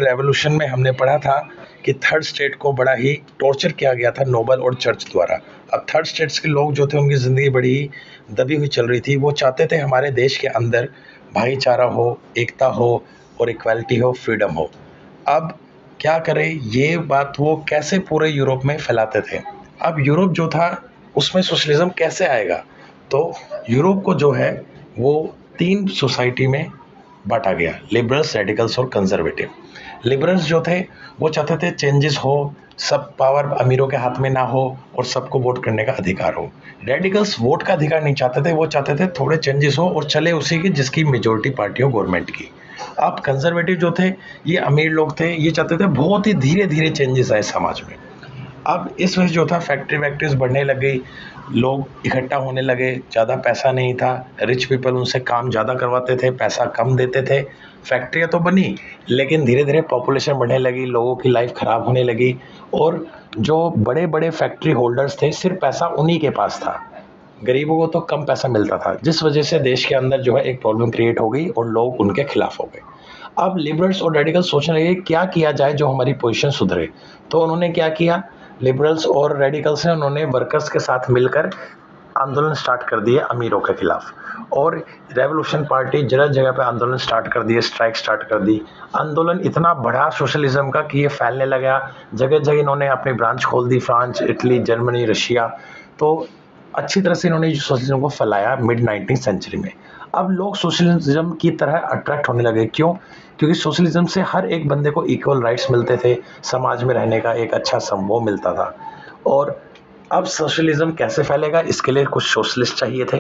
Revolution में हमने पढ़ा था कि थर्ड स्टेट को बड़ा ही टॉर्चर किया गया था नोबल और चर्च द्वारा। अब थर्ड स्टेट्स के लोग जो थे उनकी ज़िंदगी बड़ी ही दबी हुई चल रही थी। वो चाहते थे हमारे देश के अंदर भाईचारा हो, एकता हो और इक्वालिटी हो, फ्रीडम हो। अब क्या करें, ये बात वो कैसे पूरे यूरोप में फैलाते थे। अब यूरोप जो था उसमें सोशलिज्म कैसे आएगा, तो यूरोप को जो है वो 3 सोसाइटी में बांटा गया, लिबरल्स, रेडिकल्स और कंजर्वेटिव। लिबरल्स जो थे वो चाहते थे चेंजेस हो, सब पावर अमीरों के हाथ में ना हो और सबको वोट करने का अधिकार हो। रेडिकल्स वोट का अधिकार नहीं चाहते थे, वो चाहते थे थोड़े चेंजेस हो और चले उसी की जिसकी मेजोरिटी पार्टी हो गवर्नमेंट की। अब कंजर्वेटिव जो थे ये अमीर लोग थे, ये चाहते थे बहुत ही धीरे धीरे चेंजेस आए समाज में। अब इस वजह जो था फैक्ट्री वैक्ट्रीज बढ़ने लग गई, लोग इकट्ठा होने लगे, ज़्यादा पैसा नहीं था, रिच पीपल उनसे काम ज़्यादा करवाते थे, पैसा कम देते थे। फैक्ट्रियाँ तो बनी लेकिन धीरे धीरे पॉपुलेशन बढ़ने लगी, लोगों की लाइफ ख़राब होने लगी और जो बड़े बड़े फैक्ट्री होल्डर्स थे सिर्फ पैसा उन्हीं के पास था, गरीबों को तो कम पैसा मिलता था, जिस वजह से देश के अंदर जो है एक प्रॉब्लम क्रिएट हो गई और लोग उनके खिलाफ हो गए। अब लिबरल्स और रेडिकल्स सोचने लगे क्या किया जाए जो हमारी पोजीशन सुधरे। तो उन्होंने क्या किया, लिबरल्स और रेडिकल्स ने उन्होंने वर्कर्स के साथ मिलकर आंदोलन स्टार्ट कर दिए अमीरों के खिलाफ, और रेवोल्यूशन पार्टी जगह जगह पे आंदोलन स्टार्ट कर दिए, स्ट्राइक स्टार्ट कर दी। आंदोलन इतना बढ़ा सोशलिज्म का कि ये फैलने लगा, जगह जगह इन्होंने अपनी ब्रांच खोल दी, फ्रांस, इटली, जर्मनी, रशिया। तो अच्छी तरह से इन्होंने सोशलिज्म को फैलाया मिड 19th सेंचुरी में। अब लोग सोशलिज्म की तरह अट्रैक्ट होने लगे, क्यों? क्योंकि सोशलिज्म से हर एक बंदे को इक्वल राइट्स मिलते थे, समाज में रहने का एक अच्छा संभव मिलता था। और अब सोशलिज्म कैसे फैलेगा, इसके लिए कुछ सोशलिस्ट चाहिए थे।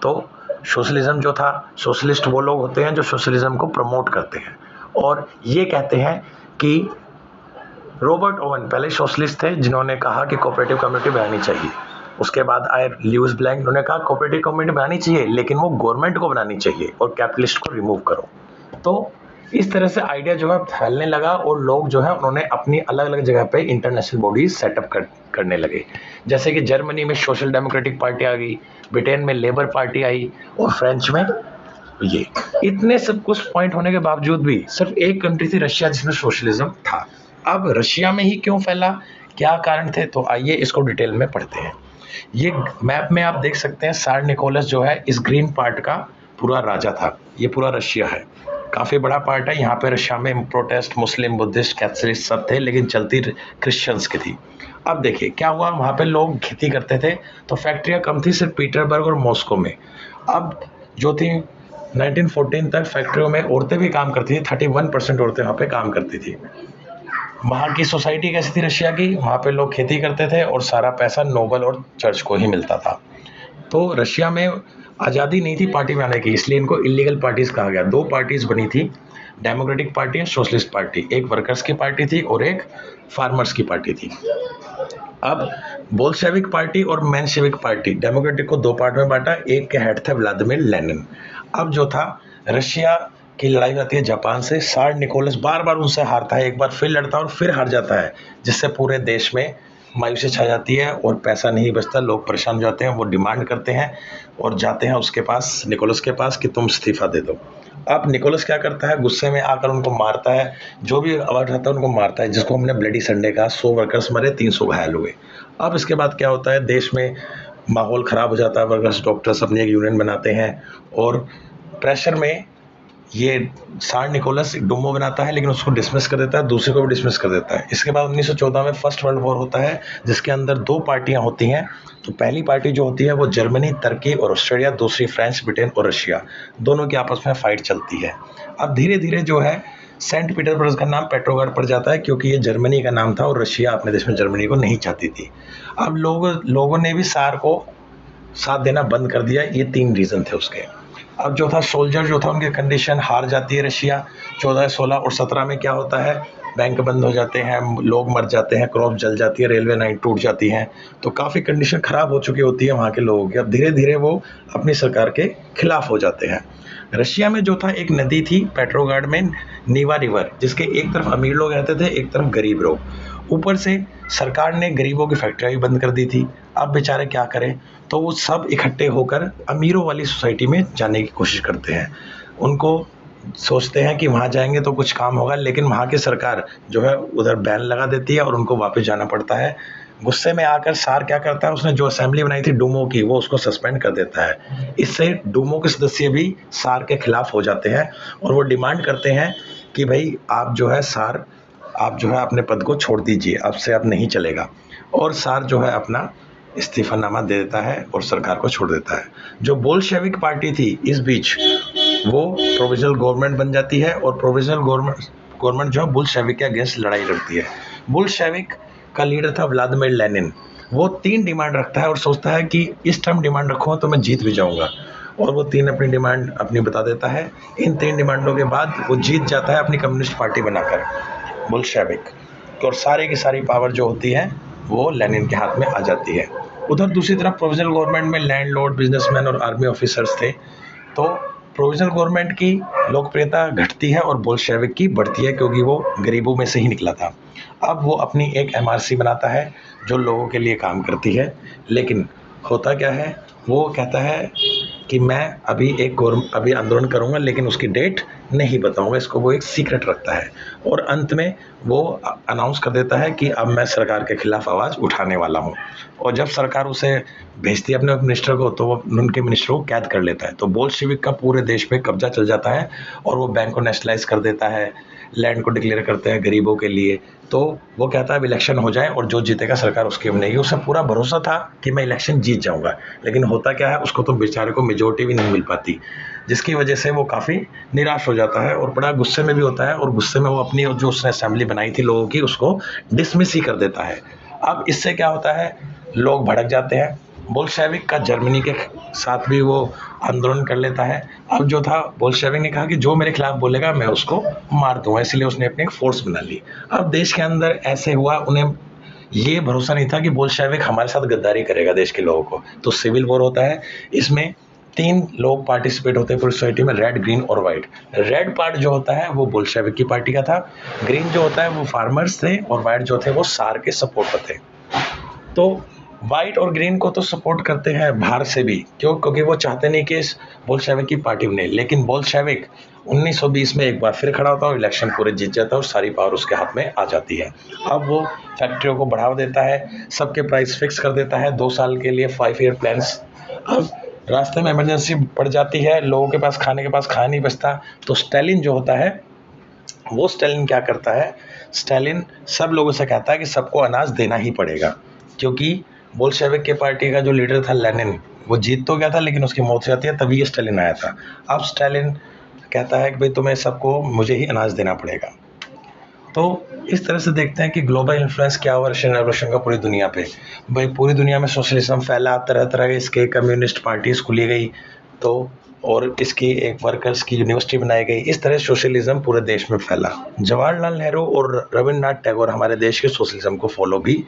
तो सोशलिज्म जो था, सोशलिस्ट वो लोग होते हैं जो सोशलिज्म को प्रमोट करते हैं और ये कहते हैं कि रॉबर्ट ओवन पहले सोशलिस्ट थे जिन्होंने कहा कि कोऑपरेटिव कम्युनिटी बनानी चाहिए। उसके बाद आए ल्यूइस ब्लैंक, उन्होंने कहा कोऑपरेटिव कम्युनिटी बनानी चाहिए लेकिन वो गवर्नमेंट को बनानी चाहिए और कैपिटलिस्ट को रिमूव करो। तो इस तरह से आइडिया जो है फैलने लगा और लोग जो है उन्होंने अपनी अलग अलग जगह पे इंटरनेशनल बॉडीज सेटअप करने लगे। जैसे कि जर्मनी में सोशल डेमोक्रेटिक पार्टी आ गई, ब्रिटेन में लेबर पार्टी आई और फ्रेंच में ये। इतने सब कुछ पॉइंट होने के बावजूद भी सिर्फ एक कंट्री थी, रशिया, जिसमें सोशलिज्म था। अब रशिया में ही क्यों फैला, क्या कारण थे, तो आइए इसको डिटेल में पढ़ते हैं। ये मैप में आप देख सकते हैं सार निकोलस जो है इस ग्रीन पार्ट का पूरा राजा था। ये पूरा रशिया है, काफ़ी बड़ा पार्ट है। यहाँ पे रशिया में प्रोटेस्ट, मुस्लिम, बुद्धिस्ट, कैथलिक सब थे लेकिन चलती क्रिश्चियंस की थी। अब देखिए क्या हुआ, वहाँ पे लोग खेती करते थे तो फैक्ट्रियाँ कम थी सिर्फ पीटरबर्ग और मॉस्को में। अब जो थी 1914 तक फैक्ट्रियों में औरतें भी काम करती थी, 31% औरतें वहाँ पे काम करती थी। वहाँ की सोसाइटी कैसी थी रशिया की, वहाँ पे लोग खेती करते थे और सारा पैसा नोबल और चर्च को ही मिलता था। तो रशिया में आज़ादी नहीं थी पार्टी में आने की, इसलिए इनको इलीगल पार्टीज कहा गया। 2 पार्टीज बनी थी, डेमोक्रेटिक पार्टी और सोशलिस्ट पार्टी। एक वर्कर्स की पार्टी थी और एक फार्मर्स की पार्टी थी। अब बोल्शेविक पार्टी और मेंशेविक पार्टी, डेमोक्रेटिक को 2 पार्ट में बांटा, एक के हेड थे व्लादिमीर लेनिन। अब जो था रशिया की लड़ाई होती है जापान से, सार निकोलस बार बार उनसे हारता है, एक बार फिर लड़ता है और फिर हार जाता है, जिससे पूरे देश में मायूसी छा जाती है और पैसा नहीं बचता, लोग परेशान हो जाते हैं। वो डिमांड करते हैं और जाते हैं उसके पास, निकोलस के पास, कि तुम इस्तीफा दे दो। अब निकोलस क्या करता है, गुस्से में आकर उनको मारता है, जो भी आवाज आता है उनको मारता है, जिसको हमने ब्लडी संडे कहा। 100 वर्कर्स मरे, 300 घायल हुए। अब इसके बाद क्या होता है, देश में माहौल ख़राब हो जाता है, वर्कर्स, डॉक्टर्स अपनी एक यूनियन बनाते हैं और प्रेशर में ये सार निकोलस एक डोमो बनाता है लेकिन उसको डिसमिस कर देता है, दूसरे को भी डिसमिस कर देता है। इसके बाद 1914 में फर्स्ट वर्ल्ड वॉर होता है, जिसके अंदर 2 पार्टियां होती हैं। तो पहली पार्टी जो होती है वो जर्मनी, तुर्की और ऑस्ट्रेलिया, दूसरी फ्रांस, ब्रिटेन और रशिया, दोनों की आपस में फाइट चलती है। अब धीरे धीरे जो है सेंट पीटर्सबर्ग का नाम पेट्रोग्राड पड़ जाता है, क्योंकि ये जर्मनी का नाम था और रशिया अपने देश में जर्मनी को नहीं चाहती थी। अब लोगों ने भी सार को साथ देना बंद कर दिया। ये 3 रीज़न थे उसके। अब जो था सोल्जर जो था, उनकी कंडीशन, हार जाती है रशिया। 14, 16 और 17 में क्या होता है, बैंक बंद हो जाते हैं, लोग मर जाते हैं, क्रॉप जल जाती है, रेलवे लाइन टूट जाती है। तो काफ़ी कंडीशन ख़राब हो चुकी होती है वहाँ के लोगों की। अब धीरे धीरे वो अपनी सरकार के खिलाफ हो जाते हैं। रशिया में जो था एक नदी थी पेट्रोग्राड में, नीवा रिवर, जिसके एक तरफ अमीर लोग रहते थे, एक तरफ गरीब लोग। ऊपर से सरकार ने गरीबों की फैक्ट्रियाँ भी बंद कर दी थी। अब बेचारे क्या करें, तो वो सब इकट्ठे होकर अमीरों वाली सोसाइटी में जाने की कोशिश करते हैं। उनको सोचते हैं कि वहाँ जाएंगे तो कुछ काम होगा, लेकिन वहाँ की सरकार जो है उधर बैन लगा देती है और उनको वापस जाना पड़ता है। गुस्से में आकर सार क्या करता है, उसने जो असेंबली बनाई थी डूमो की, वो उसको सस्पेंड कर देता है। इससे डूमो के सदस्य भी सार के खिलाफ हो जाते हैं और वो डिमांड करते हैं कि भाई आप जो है सार, आप जो है अपने पद को छोड़ दीजिए, अब से अब नहीं चलेगा। और सार जो है अपना इस्तीफानामा दे देता है और सरकार को छोड़ देता है। जो बोल्शेविक पार्टी थी इस बीच वो प्रोविजनल गवर्नमेंट बन जाती है और प्रोविजनल गवर्नमेंट जो है बोल्शेविक के अगेंस्ट लड़ाई लड़ती है। बोल्शेविक का लीडर था व्लादिमीर लेनिन। वो 3 डिमांड रखता है और सोचता है कि इस टाइम डिमांड रखूँ तो मैं जीत भी जाऊंगा, और वो 3 अपनी डिमांड अपनी बता देता है। इन 3 डिमांडों के बाद वो जीत जाता है अपनी कम्युनिस्ट पार्टी बनाकर बोल्शेविक, और सारी की सारी पावर जो होती है वो लेनिन के हाथ में आ जाती है। उधर दूसरी तरफ प्रोविजनल गवर्नमेंट में लैंडलॉर्ड, बिजनेसमैन और आर्मी ऑफिसर्स थे। तो प्रोविजनल गवर्नमेंट की लोकप्रियता घटती है और बोल्शेविक की बढ़ती है, क्योंकि वो गरीबों में से ही निकला था। अब वो अपनी एक एमआरसी बनाता है जो लोगों के लिए काम करती है, लेकिन होता क्या है, वो कहता है कि मैं अभी आंदोलन करूंगा, लेकिन उसकी डेट नहीं बताऊंगा, इसको वो एक सीक्रेट रखता है। और अंत में वो अनाउंस कर देता है कि अब मैं सरकार के खिलाफ आवाज़ उठाने वाला हूँ। और जब सरकार उसे भेजती है अपने मिनिस्टर को, तो वो उनके मिनिस्टर को कैद कर लेता है। तो बोल्शेविक का पूरे देश पे कब्जा चल जाता है और वो बैंक को नेशनलाइज कर देता है, लैंड को डिक्लेयर करते हैं गरीबों के लिए। तो वो कहता है अब इलेक्शन हो जाए और जो जीतेगा सरकार उसकी बनेगी। उसे पूरा भरोसा था कि मैं इलेक्शन जीत जाऊंगा, लेकिन होता क्या है, उसको तो बेचारे को मेजोरिटी भी नहीं मिल पाती, जिसकी वजह से वो काफ़ी निराश हो जाता है और बड़ा गुस्से में भी होता है। और गुस्से में वो अपनी जो उसने असेंबली बनाई थी लोगों की, उसको डिसमिस ही कर देता है। अब इससे क्या होता है, लोग भड़क जाते हैं। बोल्शेविक का जर्मनी के साथ भी वो आंदोलन कर लेता है। अब जो था, बोल्शेविक ने कहा कि जो मेरे खिलाफ बोलेगा मैं उसको मार दूंगा, इसलिए उसने अपनी एक फोर्स बना ली। अब देश के अंदर ऐसे हुआ, उन्हें ये भरोसा नहीं था कि बोल्शेविक हमारे साथ गद्दारी करेगा देश के लोगों को। तो सिविल वॉर होता है, इसमें 3 लोग पार्टिसिपेट होते हैं पूरी सोसाइटी में, रेड, ग्रीन और वाइट। रेड पार्ट जो होता है वो बोल्शेविक की पार्टी का था, ग्रीन जो होता है वो फार्मर्स थे, और वाइट जो थे वो सार के सपोर्टर थे। तो वाइट और ग्रीन को तो सपोर्ट करते हैं बाहर से भी, क्योंकि वो चाहते नहीं कि इस बोल्शेविक की पार्टी बने। लेकिन बोल्शेविक 1920 में एक बार फिर खड़ा होता है और इलेक्शन पूरे जीत जाता है और सारी पावर उसके हाथ में आ जाती है। अब वो फैक्ट्रियों को बढ़ावा देता है, सबके प्राइस फिक्स कर देता है 2 साल के लिए, 5 ईयर प्लान्स। अब रास्ते में इमरजेंसी पड़ जाती है, लोगों के पास खाना नहीं बचता, तो स्टालिन जो होता है, वो स्टालिन क्या करता है, स्टालिन सब लोगों से कहता है कि सबको अनाज देना ही पड़ेगा, क्योंकि बोल्शेविक के पार्टी का जो लीडर था लेनिन, वो जीत तो गया था लेकिन उसकी मौत हो जाती है, तभी ये स्टालिन आया था। अब स्टालिन कहता है कि भाई तुम्हें सबको मुझे ही अनाज देना पड़ेगा। तो इस तरह से देखते हैं कि ग्लोबल इन्फ्लुएंस क्या हुआ रशियन रेवोल्यूशन का पूरी दुनिया पे। भाई पूरी दुनिया में सोशलिज्म फैला, तरह तरह के इसके कम्युनिस्ट पार्टीज खुली गई, तो और इसकी एक वर्कर्स की यूनिवर्सिटी बनाई गई। इस तरह सोशलिज्म पूरे देश में फैला। जवाहरलाल नेहरू और रविन्द्रनाथ टैगोर हमारे देश के सोशलिज्म को फॉलो भी